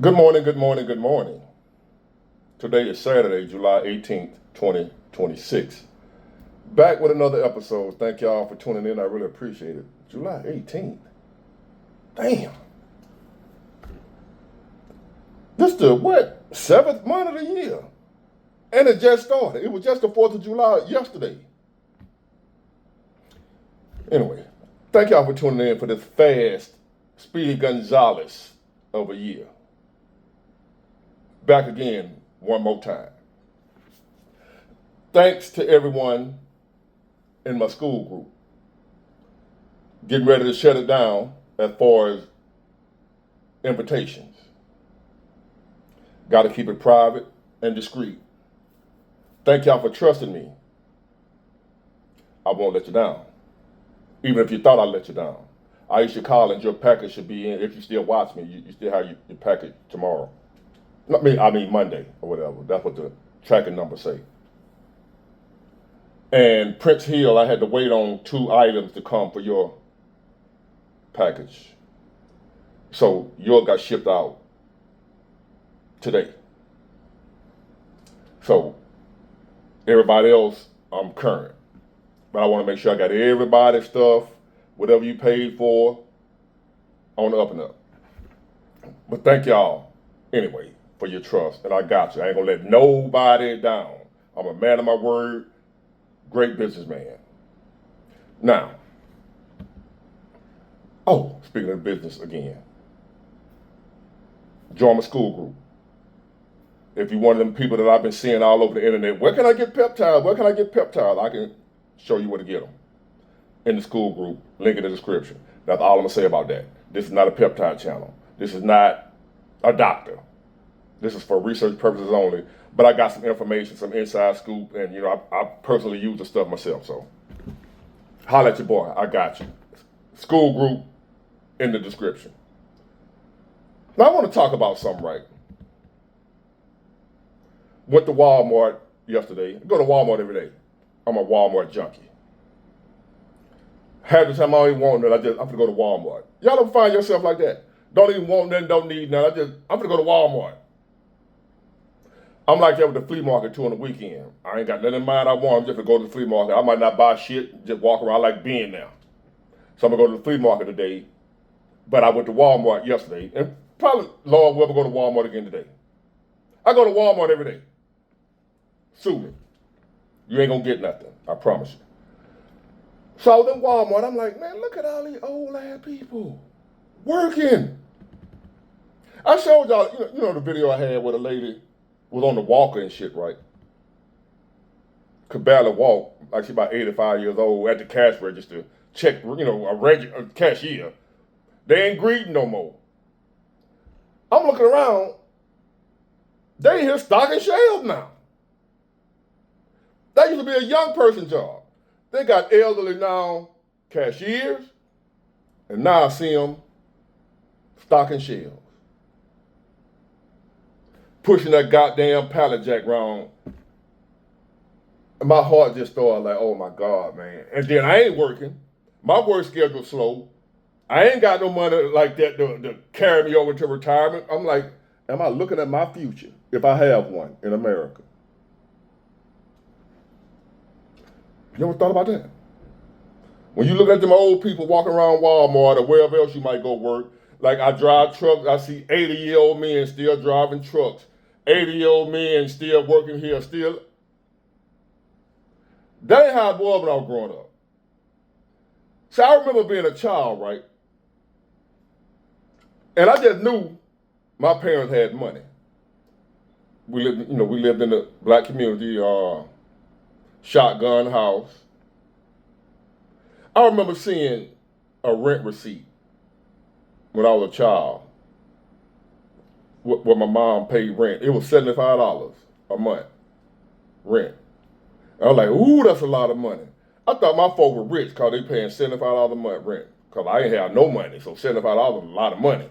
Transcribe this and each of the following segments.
Good morning, good morning, good morning. Today is Saturday, July 18th, 2026. Back with another episode. Thank y'all for tuning in. I really appreciate it. July 18th. Damn. This the what? Seventh month of the year. And it just started. It was just the 4th of July yesterday. Anyway, thank y'all for tuning in for this fast Speedy Gonzalez of a year. Back again one more time. Thanks to everyone in my school group. Getting ready to shut it down as far as invitations. Got to keep it private and discreet. Thank y'all for trusting me. I won't let you down. Even if you thought I'd let you down. Aisha Collins, your package should be in. If you still watch me, you still have your package tomorrow. I mean Monday or whatever. That's what the tracking numbers say. And Prince Hill, I had to wait on 2 items to come for your package. So yours got shipped out today. So everybody else, I'm current. But I want to make sure I got everybody's stuff, whatever you paid for, on the up and up. But thank y'all, anyway, for your trust. And I got you. I ain't going to let nobody down. I'm a man of my word, great businessman. Now, speaking of business again, join my school group. If you're one of them people that I've been seeing all over the internet, where can I get peptides? Where can I get peptides? I can show you where to get them. In the school group, link in the description. That's all I'm going to say about that. This is not a peptide channel. This is not a doctor. This is for research purposes only. But I got some information, some inside scoop, and I personally use the stuff myself. So holla at your boy. I got you. School group in the description. Now I want to talk about something, right? Went to Walmart yesterday. I go to Walmart every day. I'm a Walmart junkie. Half the time I don't even want that. I'm gonna go to Walmart. Y'all don't find yourself like that. Don't even want nothing, don't need nothing. I'm gonna go to Walmart. I'm like that with the flea market too on the weekend. I ain't got nothing in mind I want. I'm just gonna go to the flea market. I might not buy shit, just walk around. I like being there. So I'm gonna go to the flea market today. But I went to Walmart yesterday. And probably, Lord, we'll go to Walmart again today. I go to Walmart every day. Sue me. You ain't gonna get nothing. I promise you. So I was in Walmart. I'm like, man, look at all these old ass people working. I showed y'all, the video I had where the lady was on the walker and shit, right? Could barely walk, like she about 85 years old at the cash register. Check, a cashier. They ain't greeting no more. I'm looking around. They here stocking shelves now. That used to be a young person job. They got elderly now cashiers, and now I see them stocking shelves. Pushing that goddamn pallet jack around. And my heart just started like, oh my God, man. And then I ain't working. My work schedule's slow. I ain't got no money like that to carry me over to retirement. I'm like, am I looking at my future if I have one in America? You ever thought about that? When you look at them old people walking around Walmart or wherever else you might go work, like I drive trucks, I see 80-year-old men still driving trucks, 80-year-old men still working here, still. That ain't how it was when I was growing up. So I remember being a child, right? And I just knew my parents had money. We lived in the black community, shotgun house. I remember seeing a rent receipt when I was a child, where my mom paid rent. It was $75 a month rent. I was like, ooh, that's a lot of money. I thought my folk were rich because they paying $75 a month rent. Because I ain't have no money, so $75 was a lot of money.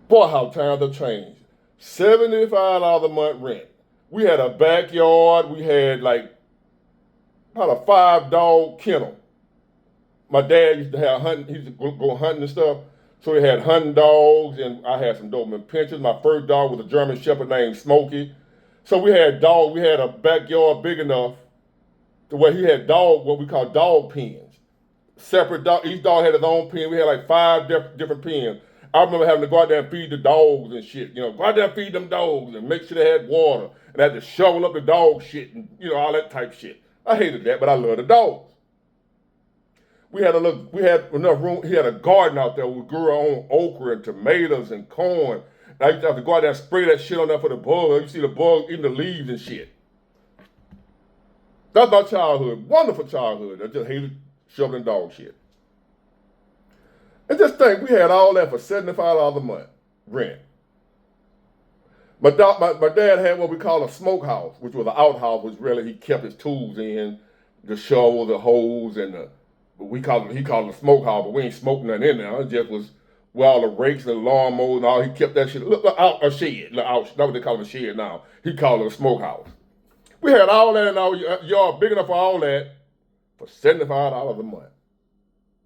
Boy, how times have changed. $75 a month rent. We had a backyard. We had like about a 5-dog kennel. My dad used to have hunting. He used to go hunting and stuff. So we had hunting dogs, and I had some Doberman pinchers. My first dog was a German Shepherd named Smokey. So we had dogs. We had a backyard big enough to where he had what we call dog pens. Separate dog. Each dog had his own pen. We had like 5 different pens. I remember having to go out there and feed the dogs and shit. Go out there and feed them dogs and make sure they had water. And I had to shovel up the dog shit and all that type shit. I hated that, but I loved the dogs. We had enough room. He had a garden out there. We grew our own okra and tomatoes and corn. And I used to have to go out there and spray that shit on there for the bugs. You see the bugs eating the leaves and shit. That's my childhood. Wonderful childhood. I just hated shoveling dog shit. And just think, we had all that for $75 a month rent. My dad had what we call a smokehouse, which was an outhouse, which really he kept his tools in, the shovel, the hose, and he called it a smokehouse, but we ain't smoking nothing in there. It just was where all the rakes and the lawnmowers and all. He kept that shit out a shed. That's what they call it, a shed now. He called it a smokehouse. We had all that in our yard, big enough for all that, for $75 a month.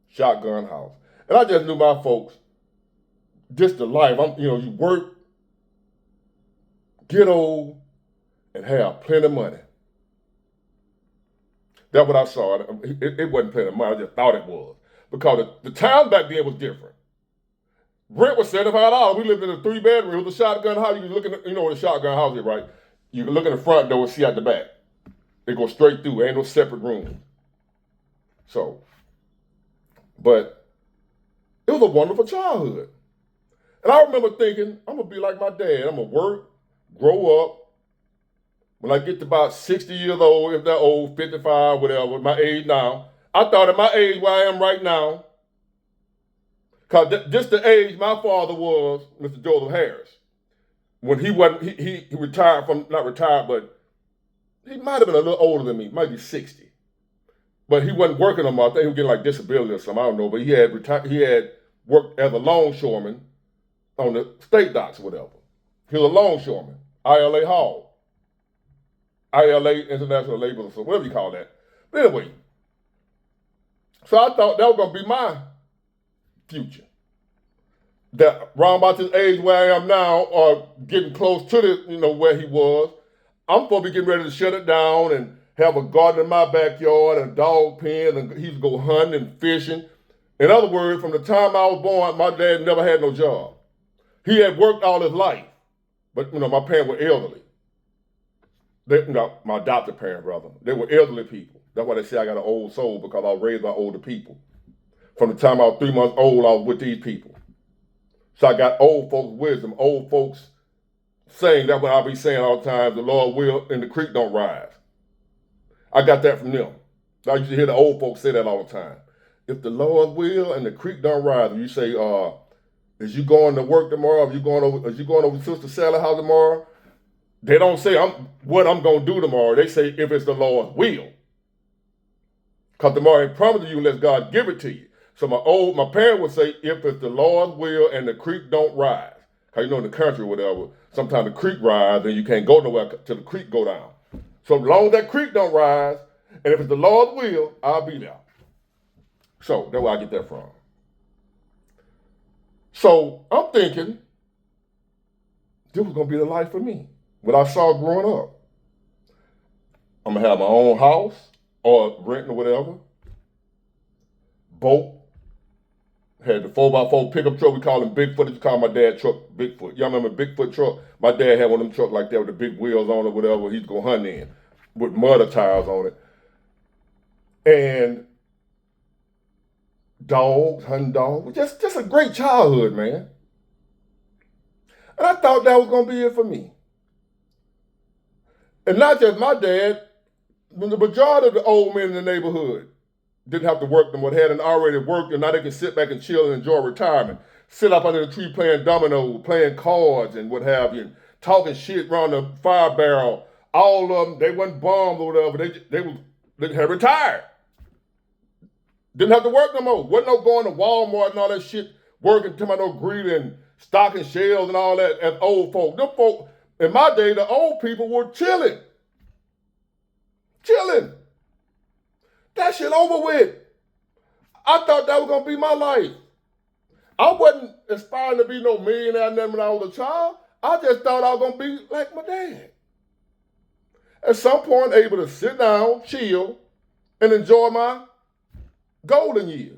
Shotgun house. And I just knew my folks, just the life. You work, get old, and have plenty of money. That's what I saw. It wasn't plenty of money. I just thought it was. Because the time back then was different. Rent was $75. We lived in a 3-bedroom. It was a shotgun house. You can look at, what a shotgun house is, right? You can look in the front door and see out the back. It goes straight through. There ain't no separate rooms. So, but it was a wonderful childhood. And I remember thinking, I'm going to be like my dad. I'm going to work, grow up. When I get to about 60 years old, if they're old, 55, whatever, my age now, I thought at my age where I am right now, because just the age my father was, Mr. Joseph Harris, when he retired from, not retired, but he might have been a little older than me, might be 60. But he wasn't working no more. I think he was getting like disability or something, I don't know. But he had worked as a longshoreman on the state docks or whatever. He was a longshoreman, ILA Hall. ILA, International Labor, or whatever you call that. But anyway, so I thought that was going to be my future. That round about this age where I am now, or getting close to the, where he was, I'm supposed to be getting ready to shut it down and have a garden in my backyard and a dog pen, and he'd go hunting and fishing. In other words, from the time I was born, my dad never had no job. He had worked all his life, but my parents were elderly. My adopted parents, rather. They were elderly people. That's why they say I got an old soul, because I was raised by older people. From the time I was 3 months old, I was with these people. So I got old folks' wisdom, old folks saying that what I be saying all the time, the Lord will and the creek don't rise. I got that from them. I used to hear the old folks say that all the time. If the Lord will and the creek don't rise, you say, is you going to work tomorrow? Is you going over to Sister Sally's house tomorrow? They don't say what I'm going to do tomorrow. They say if it's the Lord's will. Because tomorrow ain't promised you unless God give it to you. So my parents would say, if it's the Lord's will and the creek don't rise. Because in the country or whatever, sometimes the creek rise and you can't go nowhere till the creek go down. So as long as that creek don't rise, and if it's the Lord's will, I'll be there. So that's where I get that from. So I'm thinking, this was going to be the life for me. What I saw growing up. I'm going to have my own house or renting or whatever. Boat. Had the 4x4 pickup truck. We call them Bigfoot. We call my dad's truck Bigfoot. Y'all remember Bigfoot truck? My dad had one of them trucks like that with the big wheels on it, whatever. He'd go hunting in with mudder tires on it. And dogs, hunting dogs. Just a great childhood, man. And I thought that was going to be it for me. And not just my dad, the majority of the old men in the neighborhood didn't have to work them, but had already worked, and now they can sit back and chill and enjoy retirement. Sit up under the tree playing dominoes, playing cards and what have you, and talking shit around the fire barrel. All of them, they wasn't bombed or whatever. They had retired. Didn't have to work no more. Wasn't no going to Walmart and all that shit, working to my no greeting and stocking shelves and all that as old folk. Them folk, in my day, the old people were chilling. Chilling. That shit over with. I thought that was going to be my life. I wasn't aspiring to be no millionaire when I was a child. I just thought I was going to be like my dad. At some point, able to sit down, chill, and enjoy my golden years.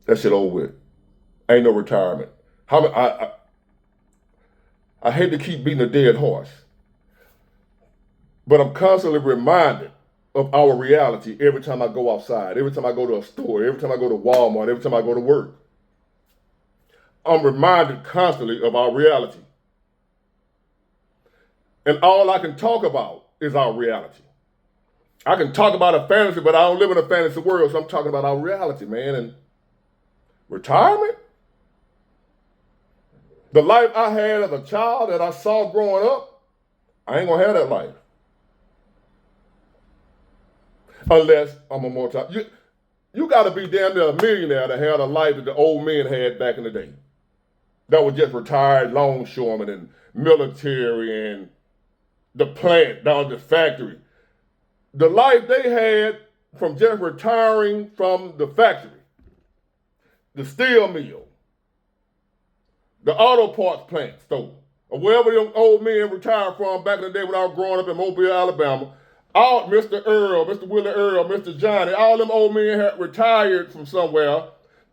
That shit over with. Ain't no retirement. I hate to keep beating a dead horse, but I'm constantly reminded of our reality every time I go outside, every time I go to a store, every time I go to Walmart, every time I go to work. I'm reminded constantly of our reality. And all I can talk about is our reality. I can talk about a fantasy, but I don't live in a fantasy world, so I'm talking about our reality, man. And retirement? The life I had as a child that I saw growing up, I ain't gonna have that life. Unless I'm a multi. You gotta be damn near a millionaire to have the life that the old men had back in the day. That was just retired longshoremen and military and the plant down the factory. The life they had from just retiring from the factory, the steel mill, the auto parts plant store, or wherever them old men retired from back in the day when I was growing up in Mobile, Alabama. All Mr. Earl, Mr. Willie Earl, Mr. Johnny, all them old men had retired from somewhere.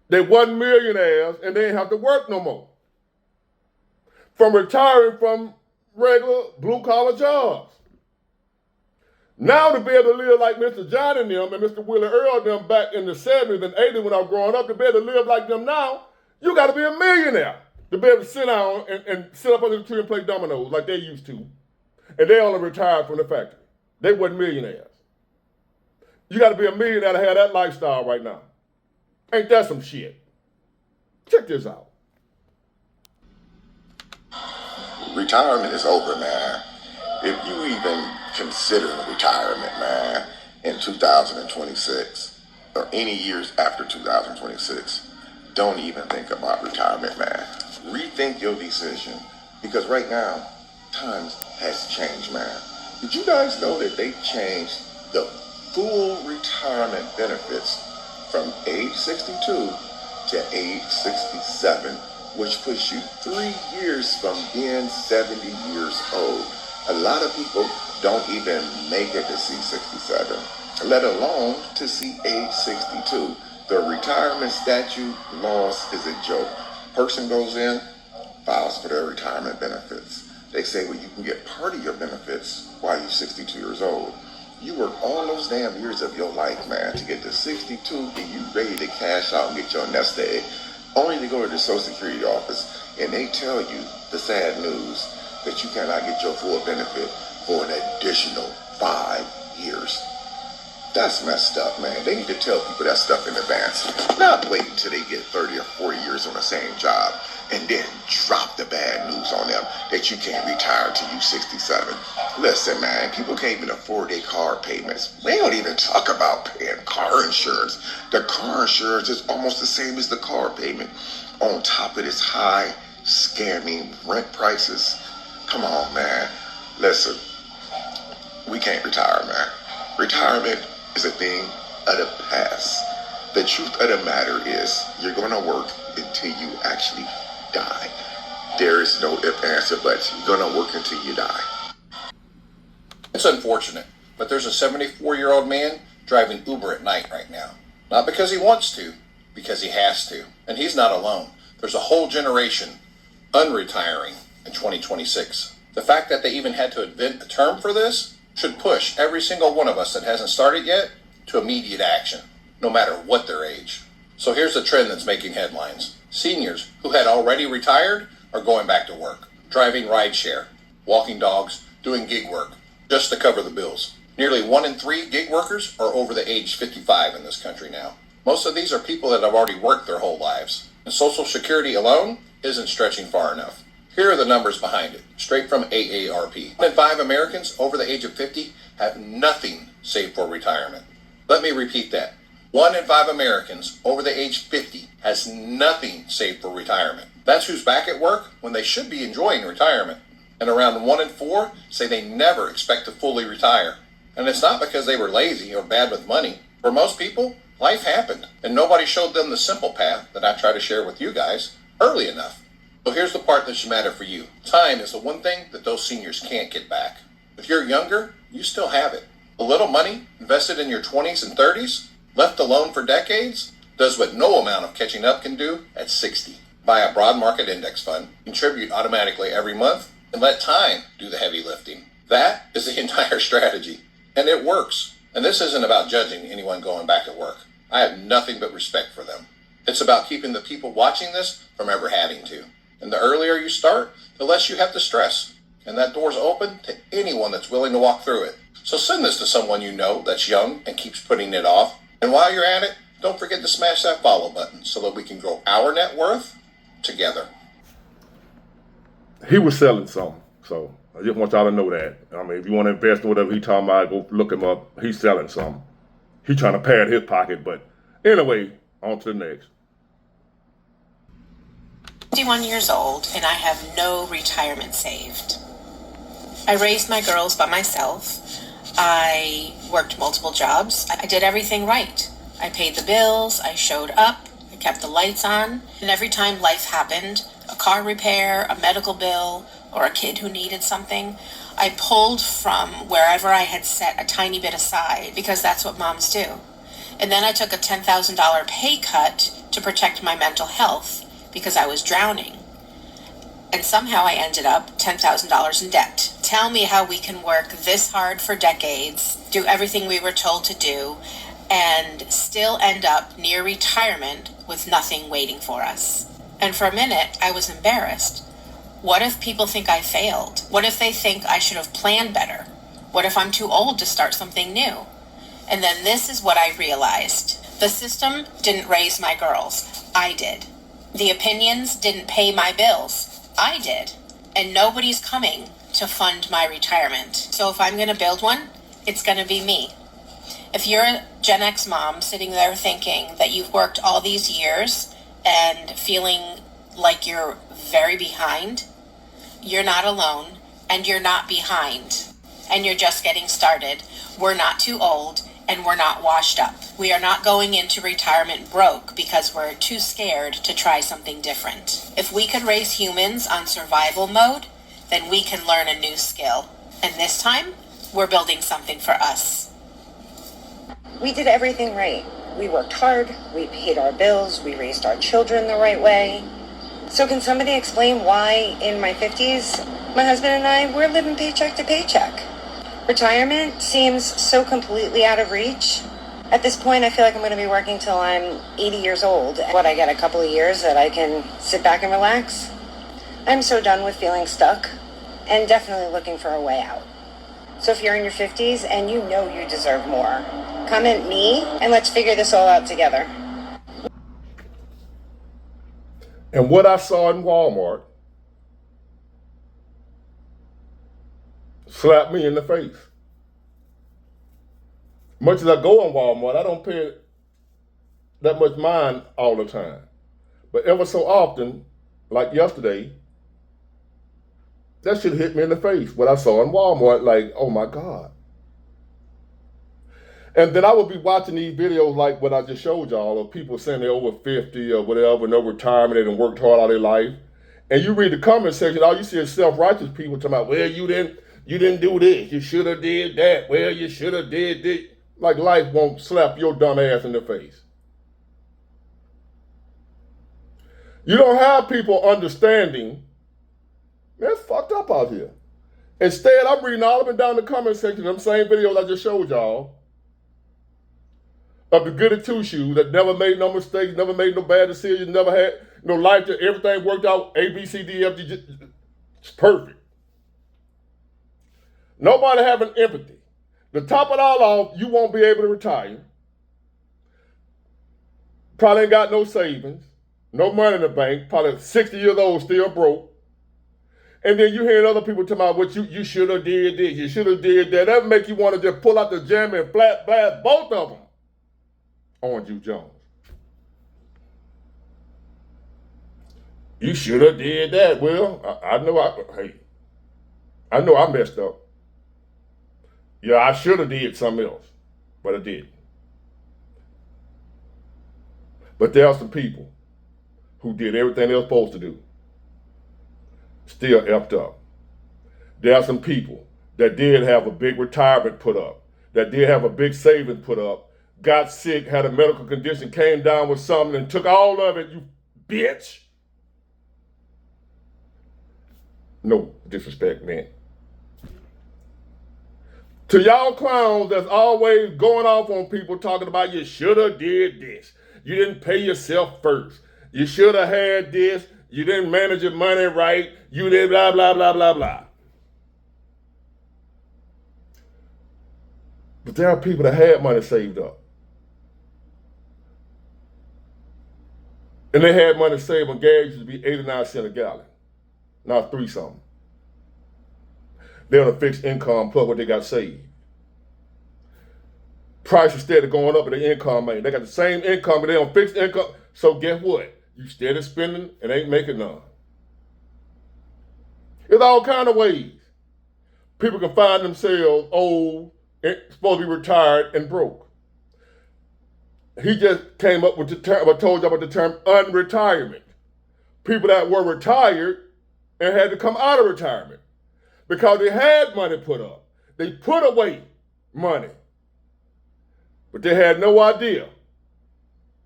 They wasn't millionaires and they didn't have to work no more. From retiring from regular blue-collar jobs. Now to be able to live like Mr. Johnny and them and Mr. Willie Earl and them back in the 70s and 80s when I was growing up, to be able to live like them now, you got to be a millionaire to be able to sit down and sit up under the tree and play dominoes like they used to. And they only retired from the factory. They wasn't millionaires. You got to be a millionaire to have that lifestyle right now. Ain't that some shit? Check this out. Retirement is over, man. If you even consider retirement, man, in 2026 or any years after 2026, don't even think about retirement, man. Rethink your decision, because right now, times has changed, man. Did you guys know that they changed the full retirement benefits from age 62 to age 67, which puts you 3 years from being 70 years old? A lot of people don't even make it to see 67, let alone to see age 62. The retirement statute laws is a joke. Person goes in, files for their retirement benefits. They say, well, you can get part of your benefits while you're 62 years old. You work all those damn years of your life, man, to get to 62 and you ready to cash out and get your nest egg, only to go to the Social Security office and they tell you the sad news that you cannot get your full benefit for an additional 5 years. That's messed up, man. They need to tell people that stuff in advance. Not wait until they get 30 or 40 years on the same job and then drop the bad news on them that you can't retire until you 67. Listen, man, people can't even afford their car payments. They don't even talk about paying car insurance. The car insurance is almost the same as the car payment. On top of this high, scamming rent prices. Come on, man. Listen, we can't retire, man. Retirement is a thing of the past. The truth of the matter is you're going to work until you actually die. There is no if, answer, but you're going to work until you die. It's unfortunate, but there's a 74-year-old man driving Uber at night right now. Not because he wants to, because he has to. And he's not alone. There's a whole generation unretiring in 2026. The fact that they even had to invent a term for this should push every single one of us that hasn't started yet to immediate action, no matter what their age. So here's the trend that's making headlines. Seniors who had already retired are going back to work, driving rideshare, walking dogs, doing gig work, just to cover the bills. Nearly 1 in 3 gig workers are over the age 55 in this country now. Most of these are people that have already worked their whole lives. And Social Security alone isn't stretching far enough. Here are the numbers behind it, straight from AARP. 1 in 5 Americans over the age of 50 have nothing saved for retirement. Let me repeat that. 1 in 5 Americans over the age 50 has nothing saved for retirement. That's who's back at work when they should be enjoying retirement. And around 1 in 4 say they never expect to fully retire. And it's not because they were lazy or bad with money. For most people, life happened, and nobody showed them the simple path that I try to share with you guys early enough. So here's the part that should matter for you. Time is the one thing that those seniors can't get back. If you're younger, you still have it. A little money invested in your 20s and 30s, left alone for decades, does what no amount of catching up can do at 60. Buy a broad market index fund, contribute automatically every month, and let time do the heavy lifting. That is the entire strategy, and it works. And this isn't about judging anyone going back to work. I have nothing but respect for them. It's about keeping the people watching this from ever having to. And the earlier you start, the less you have to stress. And that door's open to anyone that's willing to walk through it. So send this to someone you know that's young and keeps putting it off. And while you're at it, don't forget to smash that follow button so that we can grow our net worth together. He was selling something, so I just want y'all to know that. I mean, if you want to invest in whatever he talking about, go look him up. He's selling something. He's trying to pad his pocket, but anyway, on to the next. 51 years old, and I have no retirement saved. I raised my girls by myself. I worked multiple jobs. I did everything right. I paid the bills, I showed up, I kept the lights on, and every time life happened, a car repair, a medical bill, or a kid who needed something, I pulled from wherever I had set a tiny bit aside, because that's what moms do. And then I took a $10,000 pay cut to protect my mental health, because I was drowning. And somehow I ended up $10,000 in debt. Tell me how we can work this hard for decades, do everything we were told to do, and still end up near retirement with nothing waiting for us. And for a minute, I was embarrassed. What if people think I failed? What if they think I should have planned better? What if I'm too old to start something new? And then this is what I realized. The system didn't raise my girls. I did. The opinions didn't pay my bills. I did. And nobody's coming to fund my retirement. So if I'm going to build one, it's going to be me. If you're a Gen X mom sitting there thinking that you've worked all these years and feeling like you're very behind, you're not alone, and you're not behind, and you're just getting started. We're not too old, and we're not washed up. We are not going into retirement broke because we're too scared to try something different. If we could raise humans on survival mode, then we can learn a new skill. And this time, we're building something for us. We did everything right. We worked hard, we paid our bills, we raised our children the right way. So can somebody explain why in my 50s, my husband and I, we're living paycheck to paycheck? Retirement seems so completely out of reach. At this point, I feel like I'm going to be working till I'm 80 years old. What, I get a couple of years that I can sit back and relax? I'm so done with feeling stuck and definitely looking for a way out. So if you're in your 50s and you know you deserve more, comment me and let's figure this all out together. And what I saw in Walmart slapped me in the face. Much as I go in Walmart, I don't pay that much mind all the time. But ever so often, like yesterday, that shit hit me in the face. What I saw in Walmart, like, oh my God. And then I would be watching these videos like what I just showed y'all of people saying they're over 50 or whatever, no retirement, they done worked hard all their life. And you read the comment section, all you see is self-righteous people talking about, well, you didn't do this, you should have did that, well, you should have did this. Like life won't slap your dumb ass in the face. You don't have people understanding. That's fucked up out here. Instead, I'm reading all up and down the comment section of them same videos I just showed y'all of the goody two-shoes that never made no mistakes, never made no bad decisions, never had no life, that everything worked out, A, B, C, D, F, G, it's perfect. Nobody having empathy. To top it all off, you won't be able to retire. Probably ain't got no savings, no money in the bank, probably 60 years old, still broke. And then you hearing other people talking about what you should have did this, you should have did that. That make you want to just pull out the jam and flat blast both of them on you, Jones. You should have did that. Well, I know I messed up. Yeah, I should have did something else, but I didn't. But there are some people who did everything they were supposed to do, still effed up. There are some people that did have a big retirement put up, that did have a big savings put up, got sick, had a medical condition, came down with something and took all of it, you bitch. No disrespect, man. To y'all clowns that's always going off on people talking about you should have did this. You didn't pay yourself first. You should have had this. You didn't manage your money right. You did blah, blah, blah, blah, blah. But there are people that had money saved up. And they had money saved when gas used to be 89 cents a gallon. Now 3 something. They're on a fixed income plus what they got saved. Price is steady going up, but their income ain't. They got the same income, but they on fixed income. So guess what? You steady spending and ain't making none. There's all kind of ways people can find themselves old, supposed to be retired, and broke. He just came up with the term, I told you about the term unretirement. People that were retired and had to come out of retirement because they had money put up. They put away money. But they had no idea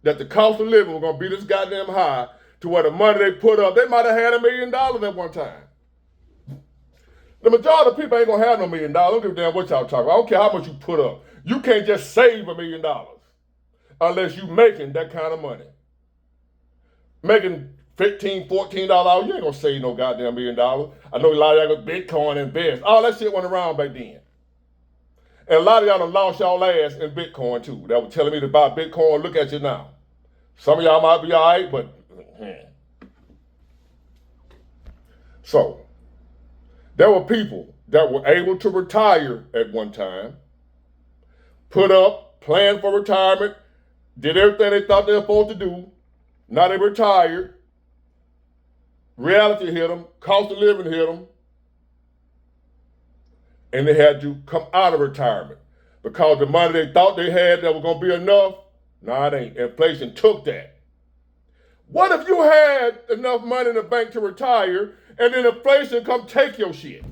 that the cost of living was going to be this goddamn high to where the money they put up, they might have had $1 million at one time. The majority of people ain't going to have no $1 million. I don't give a damn what y'all talking about. I don't care how much you put up. You can't just save $1 million unless you making that kind of money. Making $15, $14, you ain't going to save no goddamn $1 million. I know a lot of y'all got Bitcoin invest. All that shit went around back then. And a lot of y'all done lost y'all ass in Bitcoin too. That was telling me to buy Bitcoin. Look at you now. Some of y'all might be all right, but So, there were people that were able to retire at one time, put up, planned for retirement, did everything they thought they were supposed to do. Now they retired. Reality hit them. Cost of living hit them. And they had to come out of retirement because the money they thought they had that was going to be enough, no, it ain't. Inflation took that. What if you had enough money in the bank to retire and then inflation come take your shit?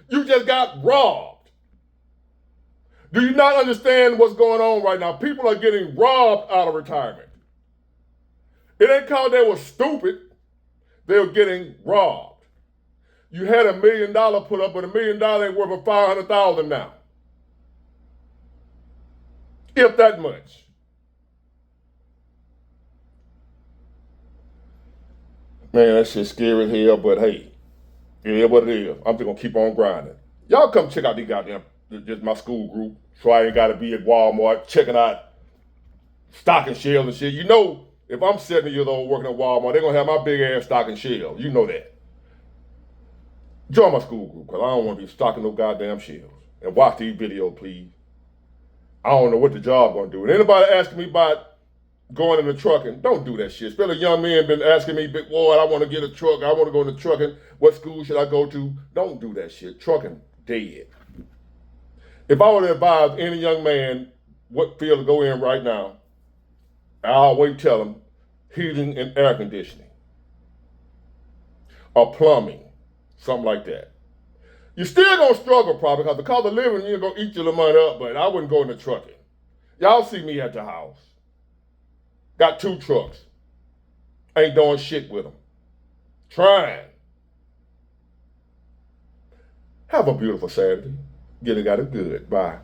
You just got robbed. Do you not understand what's going on right now? People are getting robbed out of retirement. It ain't because they were stupid. They were getting robbed. You had $1 million put up, but $1 million ain't worth $500,000 now. If that much. Man, that shit's scary as hell, but hey, it is what it is. I'm just gonna keep on grinding. Y'all come check out these goddamn, just my school group, so I ain't gotta be at Walmart checking out stocking shelves and shit. You know, if I'm 70 years old working at Walmart, they're gonna have my big ass stocking shelves. You know that. Join my school group, because I don't want to be stocking no goddamn shelves. And watch these videos, please. I don't know what the job gonna do. And anybody asking me about going into trucking, don't do that shit. Especially young men been asking me, big boy, I want to get a truck. I want to go into trucking. What school should I go to? Don't do that shit. Trucking, dead. If I were to advise any young man what field to go in right now, I always tell them heating and air conditioning or plumbing. Something like that. You're still going to struggle probably because the cost of living, you're going to eat your money up, but I wouldn't go into trucking. Y'all see me at the house. Got 2 trucks. Ain't doing shit with them. Trying. Have a beautiful Saturday. Get it got it good. Bye.